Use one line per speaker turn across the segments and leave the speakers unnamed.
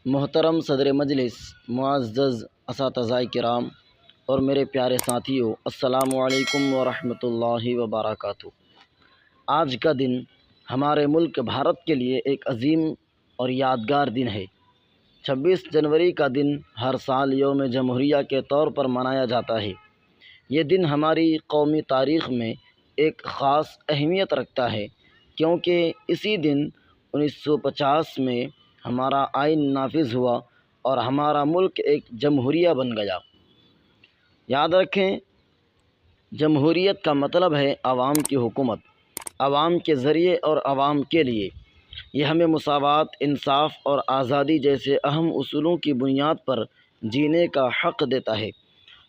محترم صدر مجلس، معزز اساتذہ کرام اور میرے پیارے ساتھیوں، السلام علیکم ورحمۃ اللہ وبرکاتہ۔ آج کا دن ہمارے ملک بھارت کے لیے ایک عظیم اور یادگار دن ہے۔ 26 جنوری کا دن ہر سال یوم جمہوریہ کے طور پر منایا جاتا ہے۔ یہ دن ہماری قومی تاریخ میں ایک خاص اہمیت رکھتا ہے، کیونکہ اسی دن 1950 میں ہمارا آئین نافذ ہوا اور ہمارا ملک ایک جمہوریہ بن گیا۔ یاد رکھیں، جمہوریت کا مطلب ہے عوام کی حکومت، عوام کے ذریعے اور عوام کے لیے۔ یہ ہمیں مساوات، انصاف اور آزادی جیسے اہم اصولوں کی بنیاد پر جینے کا حق دیتا ہے۔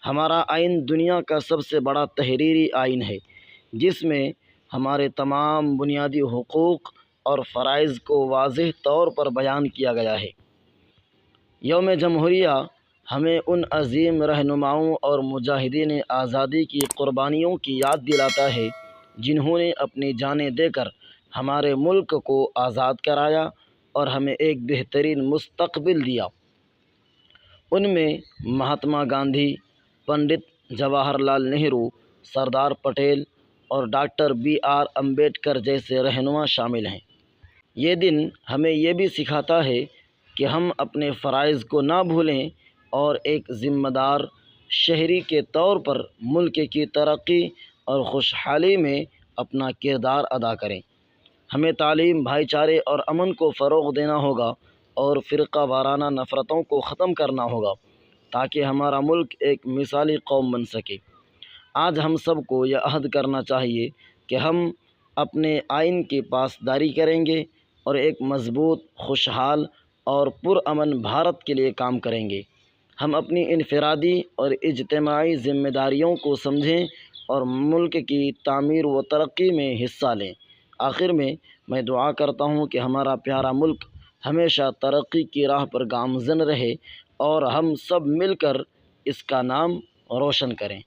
ہمارا آئین دنیا کا سب سے بڑا تحریری آئین ہے، جس میں ہمارے تمام بنیادی حقوق اور فرائض کو واضح طور پر بیان کیا گیا ہے۔ یوم جمہوریہ ہمیں ان عظیم رہنماؤں اور مجاہدین آزادی کی قربانیوں کی یاد دلاتا ہے، جنہوں نے اپنی جانیں دے کر ہمارے ملک کو آزاد کرایا اور ہمیں ایک بہترین مستقبل دیا۔ ان میں مہاتما گاندھی، پنڈت جواہر لال نہرو، سردار پٹیل اور ڈاکٹر BR امبیڈکر جیسے رہنما شامل ہیں۔ یہ دن ہمیں یہ بھی سکھاتا ہے کہ ہم اپنے فرائض کو نہ بھولیں اور ایک ذمہ دار شہری کے طور پر ملک کی ترقی اور خوشحالی میں اپنا کردار ادا کریں۔ ہمیں تعلیم، بھائی چارے اور امن کو فروغ دینا ہوگا اور فرقہ وارانہ نفرتوں کو ختم کرنا ہوگا، تاکہ ہمارا ملک ایک مثالی قوم بن سکے۔ آج ہم سب کو یہ عہد کرنا چاہیے کہ ہم اپنے آئین کی پاسداری کریں گے اور ایک مضبوط، خوشحال اور پرامن بھارت کے لیے کام کریں گے۔ ہم اپنی انفرادی اور اجتماعی ذمہ داریوں کو سمجھیں اور ملک کی تعمیر و ترقی میں حصہ لیں۔ آخر میں دعا کرتا ہوں کہ ہمارا پیارا ملک ہمیشہ ترقی کی راہ پر گامزن رہے اور ہم سب مل کر اس کا نام روشن کریں۔